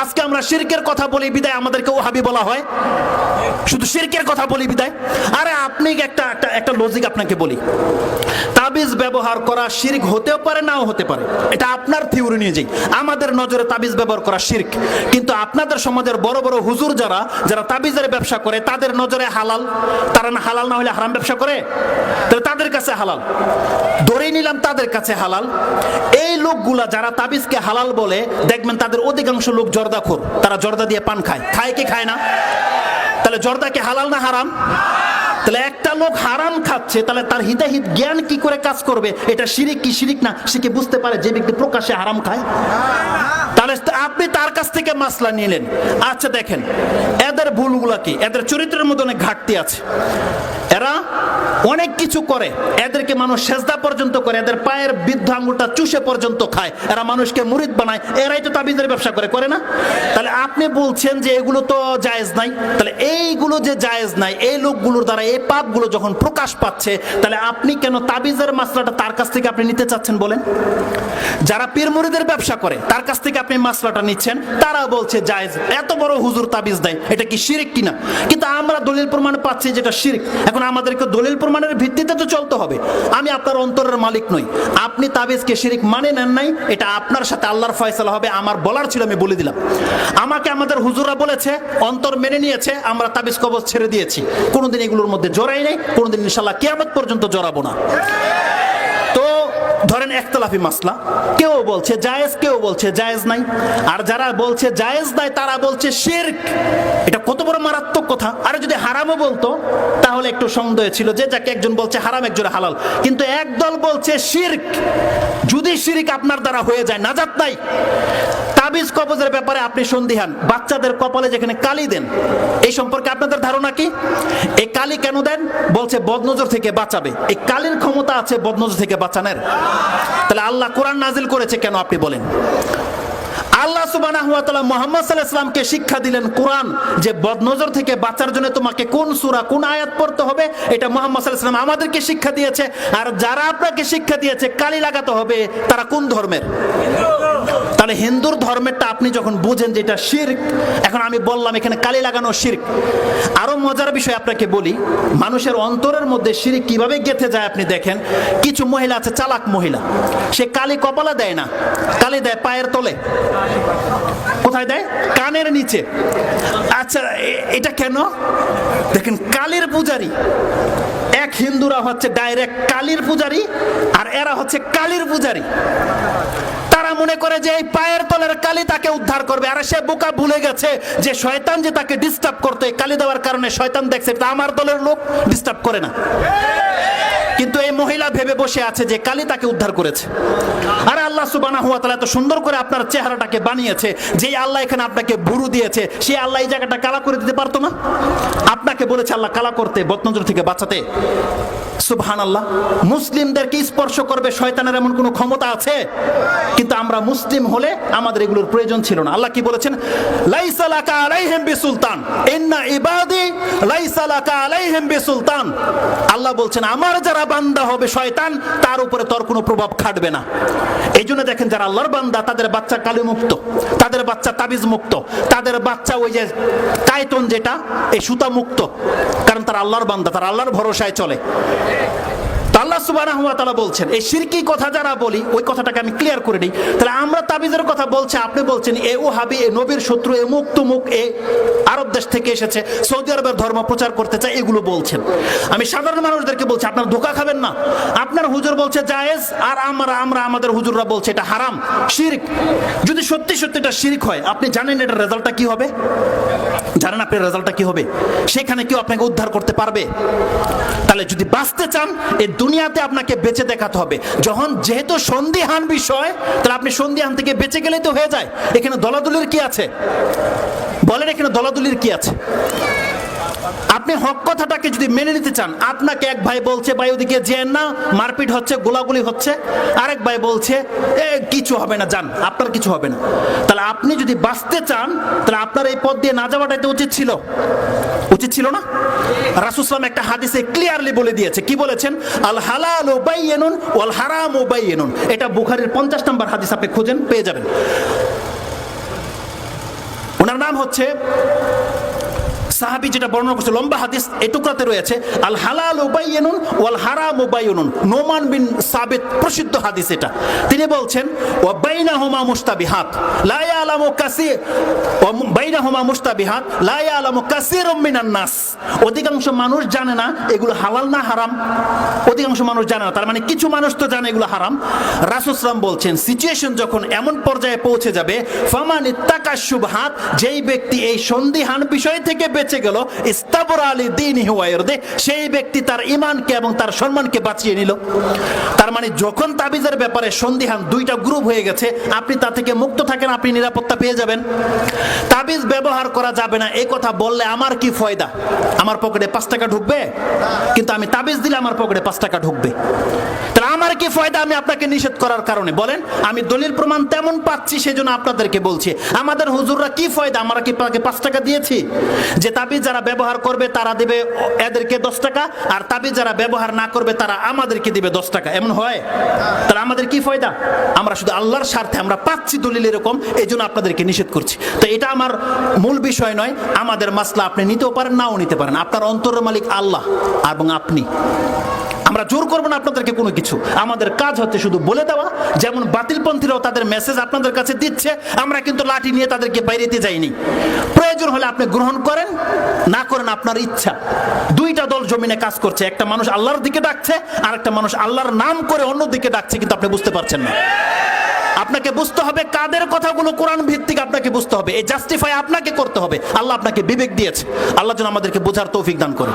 আজকে আমরা শিরকের কথা বলি বিদায় আমাদেরকে ওহাবি বলা হয়, শুধু শিরকের কথা বলি বিদায়। আরে আপনি একটা লজিক আপনাকে বলি, তাবিজ ব্যবহার করা শিরক হতেও পারে নাও হতে পারে, এটা আপনার থিওরি নিয়ে যাই। আমাদের নজরে তাবিজ ব্যবহার করা শিরক, কিন্তু আপনাদের সমাজের বড় বড় হুজুর যারা তাবিজের ব্যবসা করে তাদের নজরে হালাল। তারা না হালাল না হলে হারাম ব্যবসা করে, তাহলে তাদের কাছে হালাল, ধরেই নিলাম তাদের কাছে হালাল। এই লোকগুলা যারা তাবিজকে হালাল বলে, দেখবেন তাদের অধিকাংশ লোক জর্দাখোর, তারা জর্দা দিয়ে পান খায়। খায় কি খায় না? তাহলে জর্দা কি হালাল না হারাম? তাহলে একটা লোক হারাম খাচ্ছে, তাহলে তার হিতাহিত জ্ঞান কি করে কাজ করবে এটা শিরিক কি শিরিক না সে কি বুঝতে পারে যে ব্যক্তি প্রকাশ্যে হারাম খায়? তাহলে আপনি তার কাছ থেকে মাসলা নিলেন। আচ্ছা দেখেন এদের ভুলগুলা কি, এদের চরিত্রের মধ্যে অনেক ঘাটতি আছে। এরা অনেক কিছু করে, এদেরকে মানুষ সেজদা পর্যন্ত করে, এদের পায়ের বৃদ্ধ আঙুলটা চুষে পর্যন্ত খায়, এরা মানুষকে মুরিদ বানায়, এরাই তো তাবিজের ব্যবসা করে না? তাহলে আপনি বলছেন যে এগুলো তো জায়েজ নাই, তাহলে এইগুলো যে জায়েজ নাই, এই লোকগুলোর দ্বারা এই পাপগুলো যখন প্রকাশ পাচ্ছে, তাহলে আপনি কেন তাবিজের মাসলাটা তার কাছ থেকে আপনি নিতে চাচ্ছেন বলেন? যারা পীর মুরিদের ব্যবসা করে তার কাছ থেকে আপনি মাসলাটা নিচ্ছেন, তারা বলছে জায়েজ, এত বড় হুজুর তাবিজ দেয়, এটা কি শিরক কিনা? কিন্তু আমরা দলিল প্রমাণ পাচ্ছি যেটা শিরক। এখন আমাদেরকে দলিল প্রমাণের ভিত্তিতে তো চলতে হবে। আমি আপনার অন্তরের মালিক নই, আপনি তাবিজকে শিরক মানে নেন নাই, এটা আপনার সাথে আল্লাহর ফয়সালা হবে। আমার বলার ছিল আমি বলে দিলাম। আমাকে আমাদের হুজুররা বলেছে, অন্তর মেনে নিয়েছে, আমরা তাবিজ কবজ ছেড়ে দিয়েছি, কোনোদিন এগুলোর মধ্যে জড়াই নাই, কোনোদিন ইনশাআল্লাহ কিয়ামত পর্যন্ত জড়াবো না। তো ধরেন একতলাফি মাসলা, কেউ বলছে জায়েজ, কেউ বলছে জায়েজ নাই, আর যারা বলছে জায়েজ নাই তারা বলছে শিরক। এটা কত বড় মারাত্মক কথা। আর যদি হারামও বলতো তাহলে একটু সন্দেহ ছিল, যে যাকে একজন বলছে হারাম একজন হালাল, কিন্তু একদল বলছে শিরক। যদি শিরক আপনার দ্বারা হয়ে যায় নাজাত নাই। তাবিজ কবজের ব্যাপারে আপনি সন্দিহান, বাচ্চাদের কপালে যেখানে কালি দেন এই সম্পর্কে আপনাদের ধারণা কি? এই কালি কেন দেন? বলছে বদনজর থেকে বাঁচাবে। এই কালির ক্ষমতা আছে বদনজর থেকে বাঁচানোর? তাহলে আল্লাহ কোরআন নাজিল করেছে কেন আপনি বলেন? আল্লাহ সুবহানাহু ওয়া তাআলা মুহাম্মদ সাল্লাল্লাহু আলাইহি ওয়াসাল্লামকে শিক্ষা দিলেন কোরআন, যে বদনজর থেকে বাঁচার জন্য তোমাকে কোন সূরা কোন আয়াত পড়তে হবে, এটা মুহাম্মদ সাল্লাল্লাহু আলাইহি ওয়াসাল্লাম আমাদেরকে শিক্ষা দিয়েছে। আর যারা আপনাকে শিক্ষা দিয়েছে কালি লাগাতে হবে, তারা কোন ধর্মের? তাহলে হিন্দুর ধর্মেরটা আপনি যখন বুঝেন যে এটা শিরক, এখন আমি বললাম এখানে কালি লাগানো শিরক। আরো মজার বিষয় আপনাকে বলি, মানুষের অন্তরের মধ্যে শিরক কিভাবে গেঁথে যায় আপনি দেখেন। কিছু মহিলা আছে চালাক মহিলা, সে কালি কপালে দেয় না, কালি দেয় পায়ের তলে। কোথায় দেয়? কানের নিচে। আচ্ছা এটা কেন? দেখেন কালির পূজারী, এক হিন্দুরা হচ্ছে ডাইরেক্ট কালির পূজারী, আর এরা হচ্ছে কালির পূজারী। তারা মনে করে যে এই পায়ের তলের কালি তাকে উদ্ধার করবে। আর সে বোকা ভুলে গেছে যে শয়তান যে তাকে ডিস্টার্ব করতে, কালি দেওয়ার কারণে শয়তান দেখছে এটা আমার দলের লোক, ডিস্টার্ব করে না। কিন্তু এই মহিলা ভেবে বসে আছে যে কালি তাকে উদ্ধার করেছে। আরে আল্লাহ সুবহানাহু ওয়া তাআলা এত সুন্দর করে আপনার চেহারাটাকে বানিয়েছে, যেই আল্লাহ এখানে আপনাকে ভুরু দিয়েছে, সেই আল্লাহ এই জায়গাটা কালা করে দিতে পারতো না? আপনাকে বলেছে আল্লাহ কালা করতে, বদনজর থেকে বাঁচাতে। সুবহানাল্লাহ। মুসলিমদেরকে স্পর্শ করবে শয়তানের এমন কোনো ক্ষমতা আছে? কিন্তু আমরা মুসলিম হলে আমাদের এগুলোর প্রয়োজন ছিল না। আল্লাহ কি বলেছেন? লাইসা লাকা আলাইহিম বিসুলতান ইন্না ইবাদি লাইসা লাকা আলাইহিম বিসুলতান। আল্লাহ বলছেন আমার যারা বান্দা হবে শয়তান, তার উপরে তোর কোনো প্রভাব খাটবে না। এই জন্য দেখেন যারা আল্লাহর বান্দা তাদের বাচ্চা কালি মুক্ত, তাদের বাচ্চা তাবিজ মুক্ত, তাদের বাচ্চা ওই যে কায়তন যেটা এই সুতা মুক্ত, কারণ তারা আল্লাহর বান্দা, তারা আল্লাহর ভরসায় চলে। আল্লাহ সুবহানাহু ওয়া তাআলা বলছেন এই শিরকি কথা যারা বলি, ওই কথাটাকে আমি ক্লিয়ার করে দিই। তাহলে আমরা তাবিজের কথা বলছি, আপনি বলছেন এ ওহাবি, এ নবীর শত্রু, এ মুখ তুমুক, এ আরব দেশ থেকে এসেছে, সৌদি আরবের ধর্ম প্রচার করতে চায়, এগুলো বলছেন। আমি সাধারণ মানুষদেরকে বলছি আপনারা ধোঁকা খাবেন না। আপনার হুজুর বলছে জায়েজ, আর আমরা আমাদের হুজুররা বলছে এটা হারাম, শিরক। যদি সত্যি সত্যি এটা শিরক হয়, আপনি জানেন এটার রেজাল্টটা কি হবে? জানেন আপনি রেজাল্টটা কি হবে? সেখানে কেউ আপনাকে উদ্ধার করতে পারবে? তাহলে যদি বাঁচতে চান এই দুনিয়াতে আপনাকে বেঁচে দেখাতে হবে। যখন যেহেতু সন্দিহান বিষয়, তাহলে আপনি সন্দিহান থেকে বেঁচে গেলেই তো হয়ে যায়। এখানে দলাদলির কি আছে বলেন? এখানে দলাদলির কি আছে? আপনি হক কথাটাকে যদি মেনে নিতে চান, আপনাকে এক ভাই বলছে ভাই ওদিকে যেন না, মারপিট হচ্ছে, গোলাগুলি হচ্ছে, আরেক ভাই বলছে কিছু হবে না, যান, আপনার কিছু হবে না। তাহলে আপনি যদি বাঁচতে চান, তাহলে আপনার এই পথ দিয়ে না যাওয়াটাই তো উচিত ছিল না? রাসূল সাল্লাল্লাহু আলাইহি ওয়াসাল্লাম একটা হাদিসে ক্লিয়ারলি বলে দিয়েছে, কি বলেছেন? আল হালালু বাইয়িনুন ওয়াল হারামু বাইয়িনুন। এটা বুখারীর 50 নম্বর হাদিস, আপনি খুঁজেন পেয়ে যাবেন। ওনার নাম হচ্ছে সাহাবী, যেটা বর্ণনা করছে লম্বা হাদিস এই টুকরাতে রয়েছে, আল হালালু বাইয়িনুন ওয়াল হারামু বাইয়িনুন। নোমান বিন সাবিত, প্রসিদ্ধ হাদিস এটা। তিনি বলছেন ওয়া বাইনাহুমা মুশতাবিহাত লা ইয়ালামু কাসীর, ওয়া বাইনাহুমা মুশতাবিহাত লা ইয়ালামু কাসীরুম মিনান নাস। অধিকাংশ মানুষ জানে না এগুলো হালাল না হারাম, অধিকাংশ মানুষ জানে না। তার মানে কিছু মানুষ তো জানে এগুলো হারাম। রাসূল সাল্লাল্লাহু আলাইহি ওয়াসাল্লাম বলছেন সিচুয়েশন যখন এমন পর্যায়ে পৌঁছে যাবে, ফামান ইত্তাকা শুবহাত, যেই ব্যক্তি এই সন্দিহান বিষয় থেকে বেঁচে গেল, ইস্তাবরা আলি দীনিহি ওয়া ইরদি, সেই ব্যক্তি তার ঈমানকে এবং তার সম্মানকে বাঁচিয়ে নিল। তার মানে যখন তাবিজের ব্যাপারে সন্দিহান দুইটা গ্রুপ হয়ে গেছে, আপনি তা থেকে মুক্ত থাকেন, আপনি নিরাপত্তা পেয়ে যাবেন। তাবিজ ব্যবহার করা যাবে না এই কথা বললে আমার কি ফায়দা? আমার পকেটে 5 টাকা ঢুকবে, কিন্তু আমি তাবিজ দিলে আমার পকেটে 5 টাকা ঢুকবে। তাহলে আমার কি ফায়দা আমি আপনাকে নিষেধ করার কারণে? বলেন। আমি দলিল প্রমাণ তেমন পাচ্ছি সেজন্য আপনাদেরকে বলছি। আমাদের হুজুররা কি ফায়দা? আমরা কি 5 টাকা দিয়েছি যে তাবিজ যারা ব্যবহার করবে তারা দেবে এদেরকে 10 টাকা, আর তাবিজ যারা ব্যবহার না করবে তারা আমাদেরকে দিবে 10 টাকা? এমন হয়? তাহলে আমাদের কি ফায়দা? আমরা শুধু আল্লাহর স্বার্থে আমরা পাচ্ছি দলিল এরকম, এই জন্য আপনাদেরকে নিষেধ করছি। তো এটা আমার মূল বিষয় নয়। আমাদের মাসলা আপনি নিতেও পারেন, নাও নিতে পারেন। আপনার অন্তরের মালিক আল্লাহ এবং আপনি। আমরা জোর করবো না আপনাদেরকে কোনো কিছু। আমাদের কাজ হচ্ছে শুধু বলে দেওয়া। যেমন বাতিলপন্থীরাও তাদের মেসেজ আপনাদের কাছে দিচ্ছে, আমরা কিন্তু লাঠি নিয়ে তাদেরকে বাইরেতে যাইনি। প্রয়োজন হলে আপনি গ্রহণ করেন, না করেন আপনার ইচ্ছা। দুইটা দল জমিনে কাজ করছে, একটা মানুষ আল্লাহর দিকে ডাকছে, আর একটা মানুষ আল্লাহর নাম করে অন্য দিকে ডাকছে, কিন্তু আপনি বুঝতে পারছেন না। আপনাকে বুঝতে হবে কাদের কথাগুলো কোরআন ভিত্তিক, আপনাকে বুঝতে হবে। এই জাস্টিফাই আপনাকে করতে হবে। আল্লাহ আপনাকে বিবেক দিয়েছে। আল্লাহ যেন আমাদেরকে বোঝার তৌফিক দান করে।